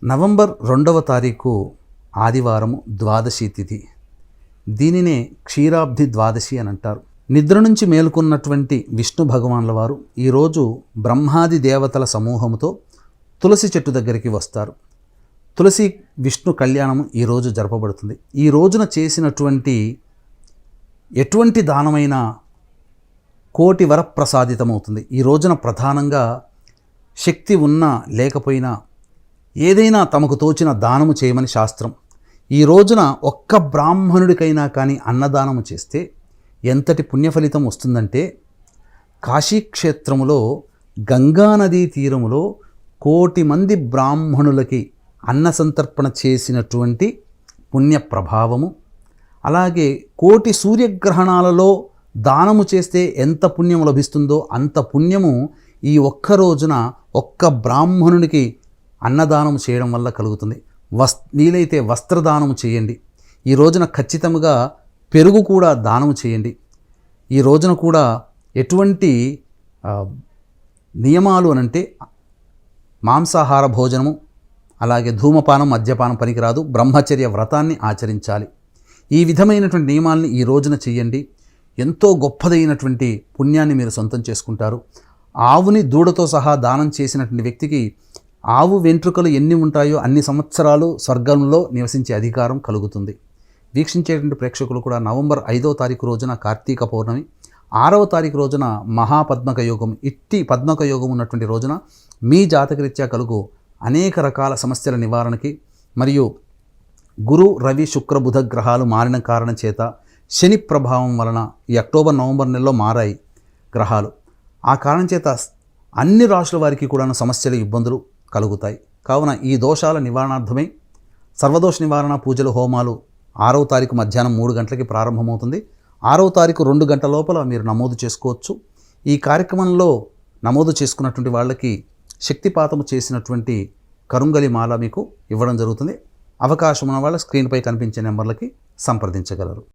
November 2వ తారీఖు ఆదివారము ద్వాదశి తిథి. దీనినే క్షీరాబ్ది ద్వాదశి అని అంటారు. నిద్ర నుంచి మేలుకున్నటువంటి విష్ణు భగవాన్ల వారు ఈరోజు బ్రహ్మాది దేవతల సమూహముతో తులసి చెట్టు దగ్గరికి వస్తారు. తులసి విష్ణు కళ్యాణము ఈరోజు జరపబడుతుంది. ఈ రోజున చేసినటువంటి ఎటువంటి దానమైనా కోటి వరప్రసాదితమవుతుంది. ఈ రోజున ప్రధానంగా శక్తి ఉన్నా లేకపోయినా ఏదైనా తమకు తోచిన దానము చేయమని శాస్త్రం. ఈ రోజున ఒక్క బ్రాహ్మణుడికైనా కానీ అన్నదానము చేస్తే ఎంతటి పుణ్యఫలితం వస్తుందంటే, కాశీక్షేత్రములో గంగానదీ తీరములో 1,000,000 మంది బ్రాహ్మణులకి అన్న సంతర్పణ చేసినటువంటి పుణ్య ప్రభావము, అలాగే 1,000,000 సూర్యగ్రహణాలలో దానము చేస్తే ఎంత పుణ్యం లభిస్తుందో అంత పుణ్యము ఈ ఒక్క రోజున ఒక్క బ్రాహ్మణునికి అన్నదానం చేయడం వల్ల కలుగుతుంది. వీలైతే వస్త్రదానము చేయండి. ఈ రోజున ఖచ్చితంగా పెరుగు కూడా దానము చేయండి. ఈ రోజున కూడా ఎటువంటి నియమాలు అనంటే మాంసాహార భోజనము, అలాగే ధూమపానం మద్యపానం పనికిరాదు. బ్రహ్మచర్య వ్రతాన్ని ఆచరించాలి. ఈ విధమైనటువంటి నియమాల్ని ఈ రోజున చేయండి. ఎంతో గొప్పదైనటువంటి పుణ్యాన్ని మీరు సొంతం చేసుకుంటారు. ఆవుని దూడతో సహా దానం చేసినటువంటి వ్యక్తికి ఆవు వెంట్రుకలు ఎన్ని ఉంటాయో అన్ని సంవత్సరాలు స్వర్గంలో నివసించే అధికారం కలుగుతుంది. వీక్షించేటువంటి ప్రేక్షకులు కూడా నవంబర్ 5వ తారీఖు రోజున కార్తీక పౌర్ణమి, 6వ తారీఖు రోజున మహాపద్మక యోగం, ఇట్టి పద్మక యోగం ఉన్నటువంటి రోజున మీ జాతకరీత్యా కలుగు అనేక రకాల సమస్యల నివారణకి, మరియు గురు రవి శుక్ర బుధ గ్రహాలు మారిన కారణం చేత శని ప్రభావం వలన ఈ అక్టోబర్ నవంబర్ నెలలో మారాయి గ్రహాలు. ఆ కారణం చేత అన్ని రాశుల వారికి కూడా సమస్యలు ఇబ్బందులు కలుగుతాయి. కావున ఈ దోషాల నివారణార్థమై సర్వదోష నివారణ పూజలు హోమాలు 6వ తారీఖు మధ్యాహ్నం 3 గంటలకి ప్రారంభమవుతుంది. 6వ తారీఖు 2 గంటల లోపల మీరు నమోదు చేసుకోవచ్చు. ఈ కార్యక్రమంలో నమోదు చేసుకున్నటువంటి వాళ్ళకి శక్తిపాతము చేసినటువంటి కరుంగలి మాల మీకు ఇవ్వడం జరుగుతుంది. అవకాశం ఉన్న వాళ్ళ స్క్రీన్పై కనిపించే నెంబర్లకి సంప్రదించగలరు.